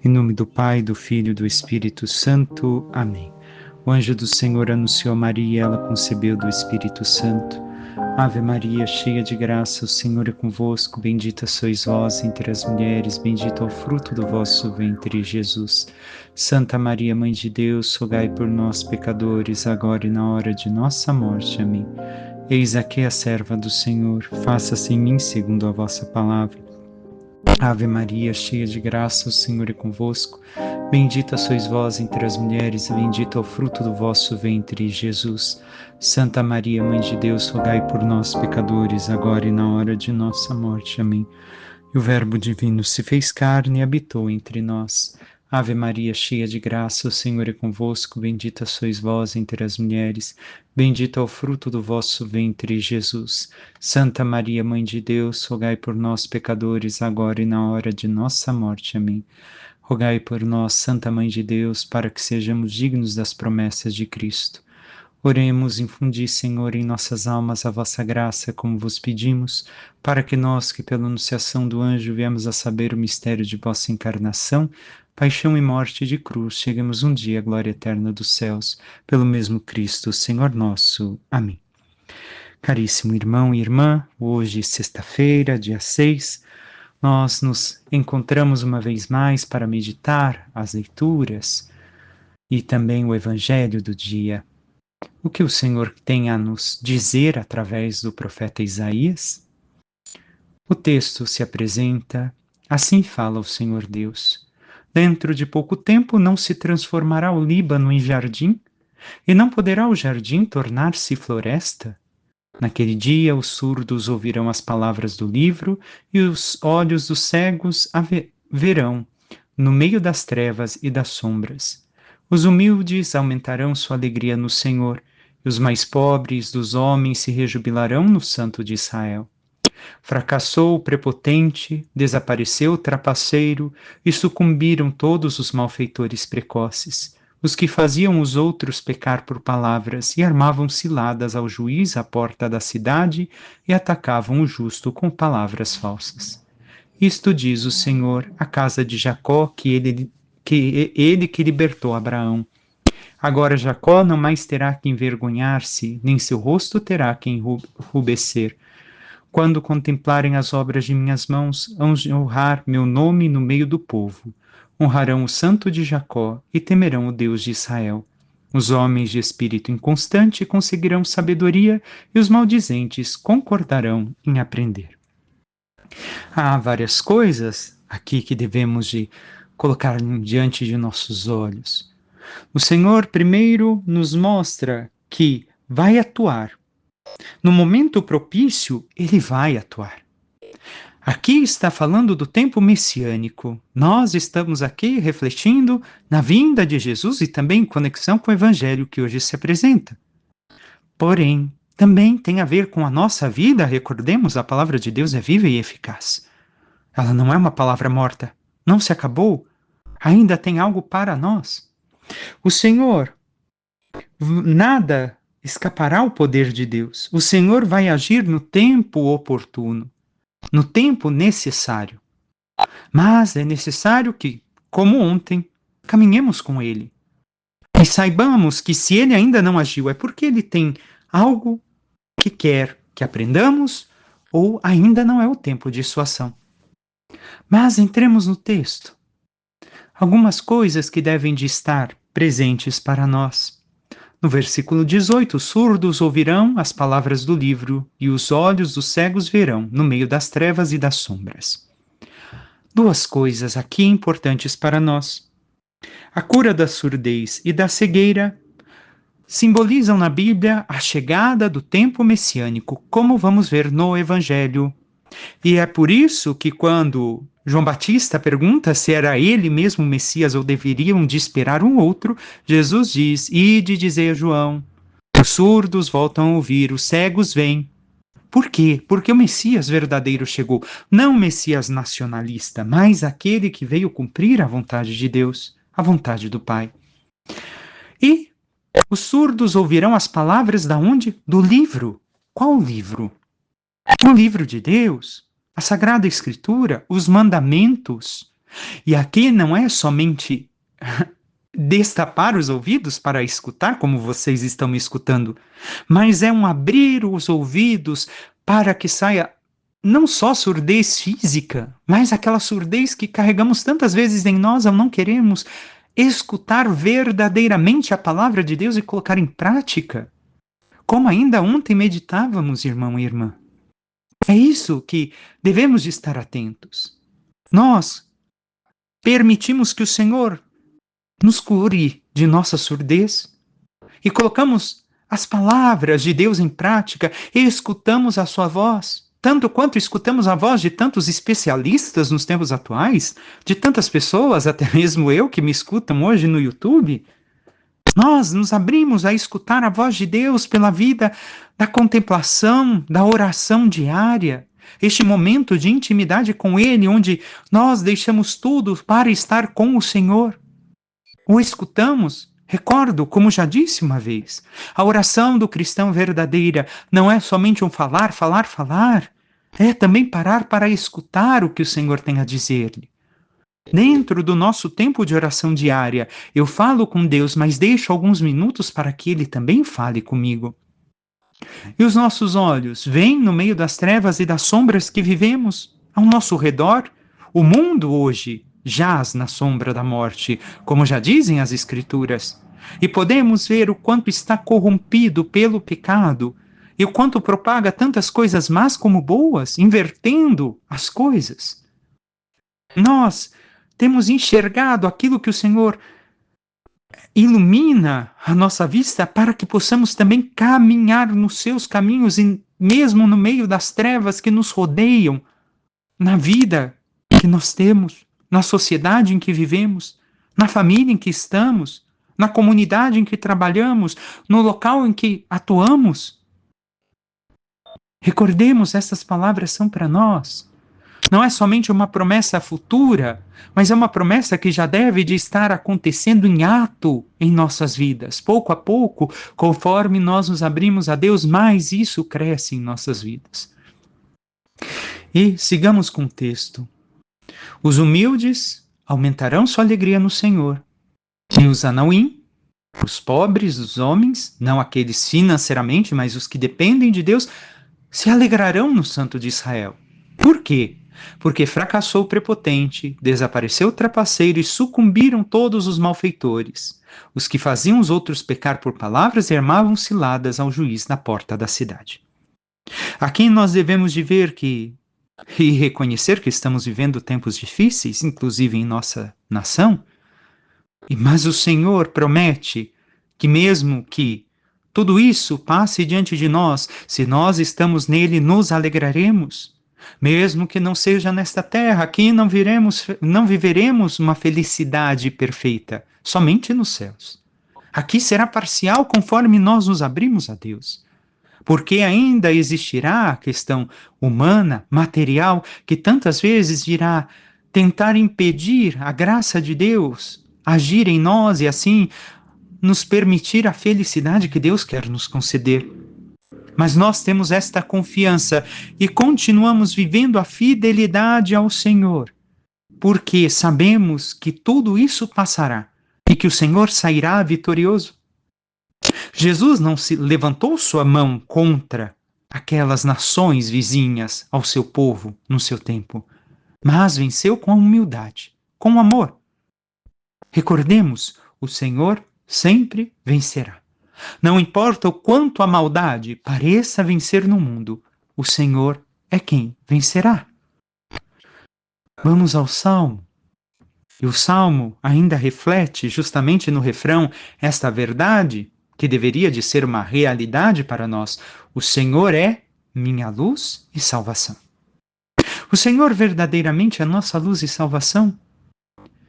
Em nome do Pai, do Filho e do Espírito Santo. Amém. O anjo do Senhor anunciou a Maria e ela concebeu do Espírito Santo. Ave Maria, cheia de graça, o Senhor é convosco. Bendita sois vós entre as mulheres, bendito é o fruto do vosso ventre, Jesus. Santa Maria, Mãe de Deus, rogai por nós, pecadores, agora e na hora de nossa morte. Amém. Eis aqui a serva do Senhor, faça-se em mim segundo a vossa palavra. Ave Maria, cheia de graça, o Senhor é convosco. Bendita sois vós entre as mulheres, e bendito é o fruto do vosso ventre, Jesus. Santa Maria, Mãe de Deus, rogai por nós, pecadores, agora e na hora de nossa morte. Amém. E o Verbo divino se fez carne e habitou entre nós. Ave Maria, cheia de graça, o Senhor é convosco. Bendita sois vós entre as mulheres, bendito é o fruto do vosso ventre, Jesus. Santa Maria, Mãe de Deus, rogai por nós, pecadores, agora e na hora de nossa morte. Amém. Rogai por nós, Santa Mãe de Deus, para que sejamos dignos das promessas de Cristo. Oremos, infundi, Senhor, em nossas almas a vossa graça, como vos pedimos, para que nós, que pela anunciação do anjo viemos a saber o mistério de vossa encarnação, paixão e morte de cruz, cheguemos um dia à glória eterna dos céus, pelo mesmo Cristo, Senhor nosso. Amém. Caríssimo irmão e irmã, hoje, sexta-feira, dia 6, nós nos encontramos uma vez mais para meditar as leituras e também o evangelho do dia. O que o Senhor tem a nos dizer através do profeta Isaías? O texto se apresenta: assim fala o Senhor Deus. Dentro de pouco tempo não se transformará o Líbano em jardim, e não poderá o jardim tornar-se floresta? Naquele dia os surdos ouvirão as palavras do livro, e os olhos dos cegos verão, no meio das trevas e das sombras. Os humildes aumentarão sua alegria no Senhor, e os mais pobres dos homens se rejubilarão no Santo de Israel. Fracassou o prepotente, desapareceu o trapaceiro, e sucumbiram todos os malfeitores precoces, os que faziam os outros pecar por palavras e armavam ciladas ao juiz à porta da cidade e atacavam o justo com palavras falsas. Isto diz o Senhor à casa de Jacó, que ele que libertou Abraão. Agora Jacó não mais terá que envergonhar-se, nem seu rosto terá que enrubescer. Quando contemplarem as obras de minhas mãos, hão de honrar meu nome no meio do povo. Honrarão o Santo de Jacó e temerão o Deus de Israel. Os homens de espírito inconstante conseguirão sabedoria e os maldizentes concordarão em aprender. Há várias coisas aqui que devemos de colocar diante de nossos olhos. O Senhor primeiro nos mostra que vai atuar. No momento propício, ele vai atuar. Aqui está falando do tempo messiânico. Nós estamos aqui refletindo na vinda de Jesus e também em conexão com o evangelho que hoje se apresenta. Porém, também tem a ver com a nossa vida. Recordemos, a palavra de Deus é viva e eficaz. Ela não é uma palavra morta. Não se acabou. Ainda tem algo para nós. O Senhor, nada escapará ao poder de Deus. O Senhor vai agir no tempo oportuno, no tempo necessário. Mas é necessário que, como ontem, caminhemos com Ele. E saibamos que se Ele ainda não agiu, é porque Ele tem algo que quer que aprendamos ou ainda não é o tempo de sua ação. Mas entremos no texto. Algumas coisas que devem de estar presentes para nós. No versículo 18, os surdos ouvirão as palavras do livro e os olhos dos cegos verão no meio das trevas e das sombras. Duas coisas aqui importantes para nós. A cura da surdez e da cegueira simbolizam na Bíblia a chegada do tempo messiânico, como vamos ver no Evangelho. E é por isso que quando João Batista pergunta se era ele mesmo o Messias ou deveriam de esperar um outro, Jesus diz: ide dizer a João, os surdos voltam a ouvir, os cegos veem. Por quê? Porque o Messias verdadeiro chegou, não o Messias nacionalista, mas aquele que veio cumprir a vontade de Deus, a vontade do Pai. E os surdos ouvirão as palavras da onde? Do livro. Qual livro? O livro de Deus, a Sagrada Escritura, os mandamentos. E aqui não é somente destapar os ouvidos para escutar, como vocês estão me escutando, mas é um abrir os ouvidos para que saia não só surdez física, mas aquela surdez que carregamos tantas vezes em nós ao não queremos escutar verdadeiramente a palavra de Deus e colocar em prática. Como ainda ontem meditávamos, irmão e irmã. É isso que devemos de estar atentos. Nós permitimos que o Senhor nos cure de nossa surdez e colocamos as palavras de Deus em prática e escutamos a sua voz, tanto quanto escutamos a voz de tantos especialistas nos tempos atuais, de tantas pessoas, até mesmo eu que me escutam hoje no YouTube. Nós nos abrimos a escutar a voz de Deus pela vida da contemplação, da oração diária, este momento de intimidade com Ele, onde nós deixamos tudo para estar com o Senhor. O escutamos. Recordo, como já disse uma vez, a oração do cristão verdadeira não é somente um falar, falar, falar. É também parar para escutar o que o Senhor tem a dizer-lhe. Dentro do nosso tempo de oração diária, eu falo com Deus, mas deixo alguns minutos para que Ele também fale comigo. E os nossos olhos veem no meio das trevas e das sombras que vivemos ao nosso redor. O mundo hoje jaz na sombra da morte, como já dizem as Escrituras. E podemos ver o quanto está corrompido pelo pecado e o quanto propaga tantas coisas más como boas, invertendo as coisas. Nós temos enxergado aquilo que o Senhor ilumina a nossa vista para que possamos também caminhar nos seus caminhos e mesmo no meio das trevas que nos rodeiam, na vida que nós temos, na sociedade em que vivemos, na família em que estamos, na comunidade em que trabalhamos, no local em que atuamos. Recordemos, essas palavras são para nós. Não é somente uma promessa futura, mas é uma promessa que já deve de estar acontecendo em ato em nossas vidas. Pouco a pouco, conforme nós nos abrimos a Deus, mais isso cresce em nossas vidas. E sigamos com o texto. Os humildes aumentarão sua alegria no Senhor. E os anauim, os pobres, os homens, não aqueles financeiramente, mas os que dependem de Deus, se alegrarão no Santo de Israel. Por quê? Porque fracassou o prepotente, desapareceu o trapaceiro e sucumbiram todos os malfeitores, os que faziam os outros pecar por palavras e armavam ciladas ao juiz na porta da cidade. Aqui nós devemos de ver e reconhecer que estamos vivendo tempos difíceis, inclusive em nossa nação, mas o Senhor promete que mesmo que tudo isso passe diante de nós, se nós estamos nele, nos alegraremos. Mesmo que não seja nesta terra, aqui não viveremos uma felicidade perfeita, somente nos céus. Aqui será parcial conforme nós nos abrimos a Deus. Porque ainda existirá a questão humana, material, que tantas vezes irá tentar impedir a graça de Deus agir em nós e assim nos permitir a felicidade que Deus quer nos conceder. Mas nós temos esta confiança e continuamos vivendo a fidelidade ao Senhor, porque sabemos que tudo isso passará e que o Senhor sairá vitorioso. Jesus não se levantou sua mão contra aquelas nações vizinhas ao seu povo no seu tempo, mas venceu com a humildade, com amor. Recordemos, o Senhor sempre vencerá. Não importa o quanto a maldade pareça vencer no mundo, o Senhor é quem vencerá. Vamos ao Salmo. E o Salmo ainda reflete justamente no refrão esta verdade que deveria de ser uma realidade para nós. O Senhor é minha luz e salvação. O Senhor verdadeiramente é nossa luz e salvação?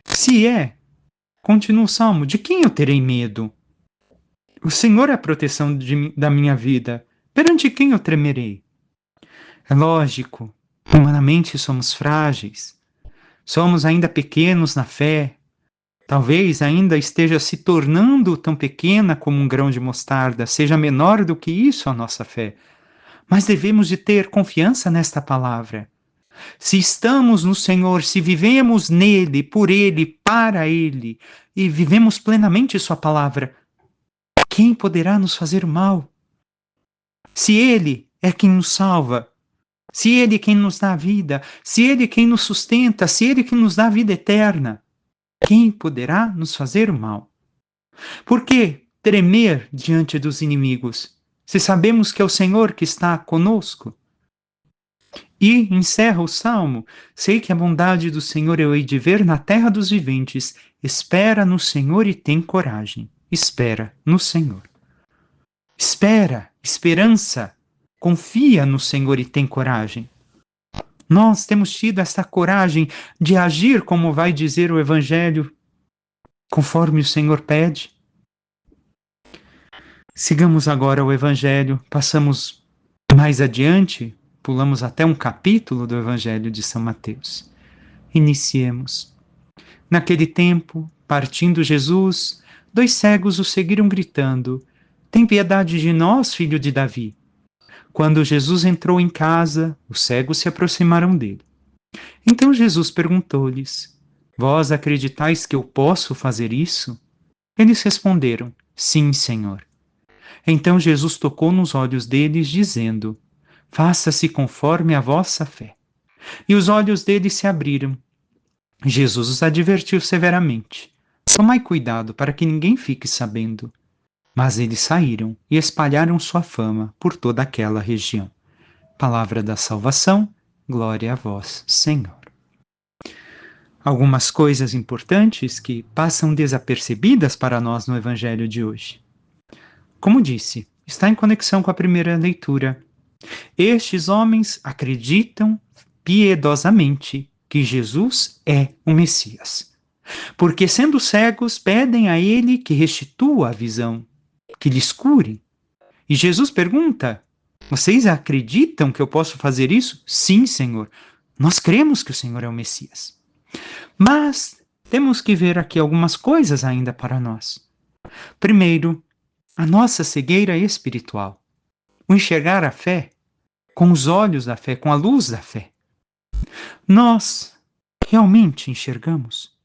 Se é, continua o Salmo, de quem eu terei medo? O Senhor é a proteção da minha vida. Perante quem eu tremerei? É lógico, humanamente somos frágeis. Somos ainda pequenos na fé. Talvez ainda esteja se tornando tão pequena como um grão de mostarda. Seja menor do que isso a nossa fé. Mas devemos de ter confiança nesta palavra. Se estamos no Senhor, se vivemos nele, por ele, para ele, e vivemos plenamente sua palavra, quem poderá nos fazer mal? Se ele é quem nos salva, se ele é quem nos dá a vida, se ele é quem nos sustenta, se ele é quem nos dá a vida eterna, quem poderá nos fazer mal? Por que tremer diante dos inimigos, se sabemos que é o Senhor que está conosco? E encerra o salmo: sei que a bondade do Senhor eu hei de ver na terra dos viventes. Espera no Senhor e tem coragem. Espera no Senhor. Espera, esperança. Confia no Senhor e tem coragem. Nós temos tido essa coragem de agir como vai dizer o Evangelho, conforme o Senhor pede. Sigamos agora o Evangelho, passamos mais adiante, pulamos até um capítulo do Evangelho de São Mateus. Iniciemos. Naquele tempo, partindo Jesus, 2 cegos o seguiram gritando: tem piedade de nós, filho de Davi. Quando Jesus entrou em casa, os cegos se aproximaram dele. Então Jesus perguntou-lhes: vós acreditais que eu posso fazer isso? Eles responderam: sim, Senhor. Então Jesus tocou nos olhos deles, dizendo: faça-se conforme a vossa fé. E os olhos deles se abriram. Jesus os advertiu severamente: tomai cuidado para que ninguém fique sabendo. Mas eles saíram e espalharam sua fama por toda aquela região. Palavra da salvação, glória a vós, Senhor. Algumas coisas importantes que passam desapercebidas para nós no Evangelho de hoje. Como disse, está em conexão com a primeira leitura. Estes homens acreditam piedosamente que Jesus é o Messias, porque, sendo cegos, pedem a ele que restitua a visão, que lhes cure. E Jesus pergunta: vocês acreditam que eu posso fazer isso? Sim, Senhor. Nós cremos que o Senhor é o Messias. Mas temos que ver aqui algumas coisas ainda para nós. Primeiro, a nossa cegueira espiritual. O enxergar a fé com os olhos da fé, com a luz da fé. Nós realmente enxergamos?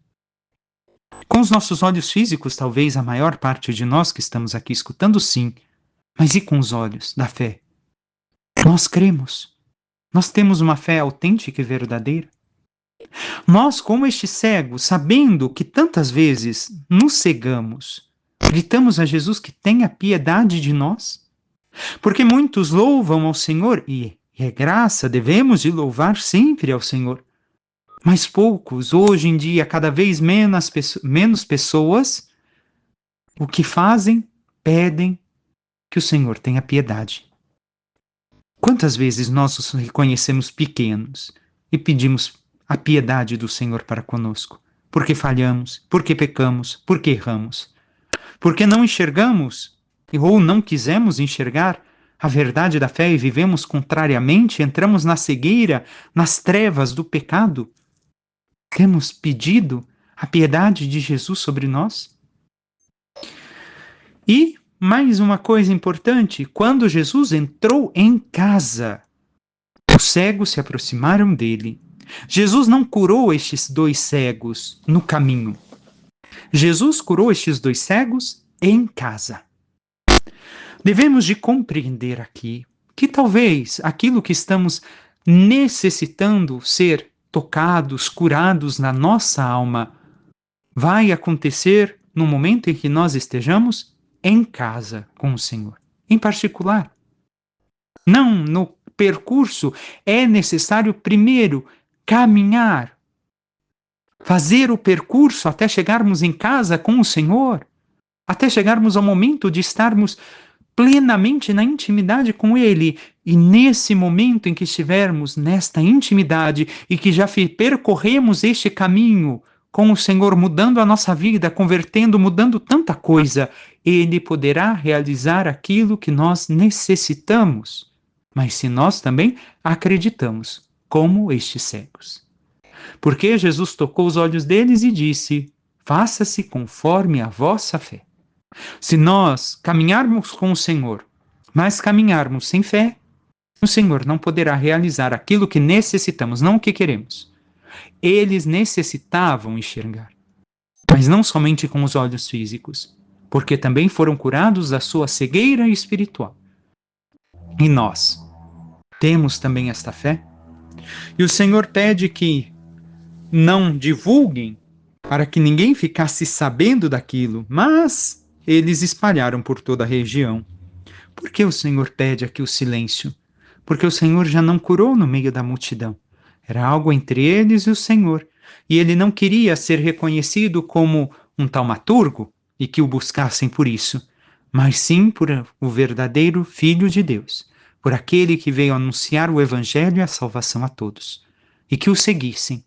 Com os nossos olhos físicos, talvez a maior parte de nós que estamos aqui escutando, sim. Mas e com os olhos da fé? Nós cremos. Nós temos uma fé autêntica e verdadeira. Nós, como estes cegos, sabendo que tantas vezes nos cegamos, gritamos a Jesus que tenha piedade de nós. Porque muitos louvam ao Senhor, e é graça, devemos de louvar sempre ao Senhor. Mas poucos, hoje em dia, cada vez menos pessoas, o que fazem? Pedem que o Senhor tenha piedade. Quantas vezes nós nos reconhecemos pequenos e pedimos a piedade do Senhor para conosco? Porque falhamos, porque pecamos, porque erramos. Porque não enxergamos, ou não quisemos enxergar a verdade da fé e vivemos contrariamente, entramos na cegueira, nas trevas do pecado. Temos pedido a piedade de Jesus sobre nós? E mais uma coisa importante: quando Jesus entrou em casa, os cegos se aproximaram dele. Jesus não curou estes 2 cegos no caminho. Jesus curou estes 2 cegos em casa. Devemos de compreender aqui que talvez aquilo que estamos necessitando ser tocados, curados na nossa alma, vai acontecer no momento em que nós estejamos em casa com o Senhor, em particular. Não no percurso, é necessário primeiro caminhar, fazer o percurso até chegarmos em casa com o Senhor, até chegarmos ao momento de estarmos plenamente na intimidade com Ele. E nesse momento em que estivermos nesta intimidade e que já percorremos este caminho com o Senhor, mudando a nossa vida, convertendo, mudando tanta coisa, Ele poderá realizar aquilo que nós necessitamos. Mas se nós também acreditamos, como estes cegos. Porque Jesus tocou os olhos deles e disse: faça-se conforme a vossa fé. Se nós caminharmos com o Senhor, mas caminharmos sem fé, O Senhor não poderá realizar aquilo que necessitamos, não o que queremos. Eles necessitavam enxergar, mas não somente com os olhos físicos, porque também foram curados da sua cegueira espiritual. E nós temos também esta fé? E o Senhor pede que não divulguem para que ninguém ficasse sabendo daquilo, mas eles espalharam por toda a região. Por que o Senhor pede aqui o silêncio? Porque o Senhor já não curou no meio da multidão. Era algo entre eles e o Senhor. E ele não queria ser reconhecido como um taumaturgo e que o buscassem por isso, mas sim por o verdadeiro Filho de Deus, por aquele que veio anunciar o Evangelho e a salvação a todos, e que o seguissem.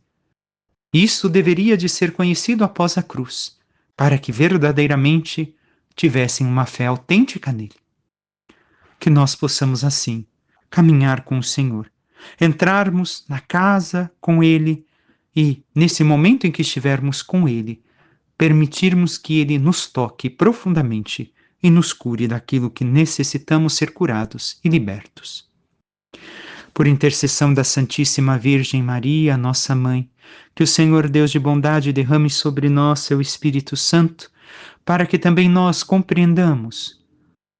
Isso deveria de ser conhecido após a cruz, para que verdadeiramente tivessem uma fé autêntica nele. Que nós possamos assim caminhar com o Senhor, entrarmos na casa com ele e, nesse momento em que estivermos com ele, permitirmos que ele nos toque profundamente e nos cure daquilo que necessitamos ser curados e libertos. Por intercessão da Santíssima Virgem Maria, nossa Mãe, que o Senhor Deus de bondade derrame sobre nós seu Espírito Santo, para que também nós compreendamos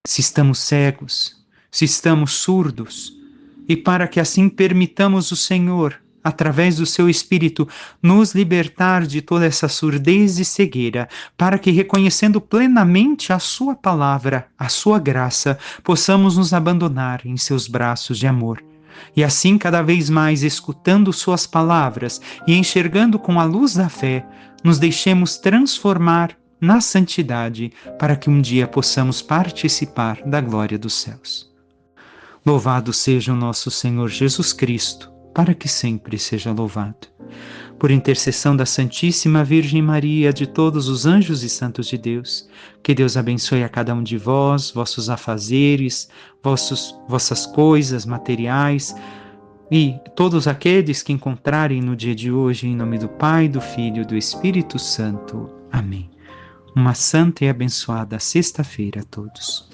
se estamos cegos, se estamos surdos, e para que assim permitamos o Senhor, através do seu Espírito, nos libertar de toda essa surdez e cegueira, para que, reconhecendo plenamente a sua palavra, a sua graça, possamos nos abandonar em seus braços de amor. E assim, cada vez mais escutando suas palavras e enxergando com a luz da fé, nos deixemos transformar na santidade, para que um dia possamos participar da glória dos céus. Louvado seja o nosso Senhor Jesus Cristo, para que sempre seja louvado. Por intercessão da Santíssima Virgem Maria, de todos os anjos e santos de Deus, que Deus abençoe a cada um de vós, vossos afazeres, vossas coisas materiais, e todos aqueles que encontrarem no dia de hoje, em nome do Pai, do Filho e do Espírito Santo. Amém. Uma santa e abençoada sexta-feira a todos.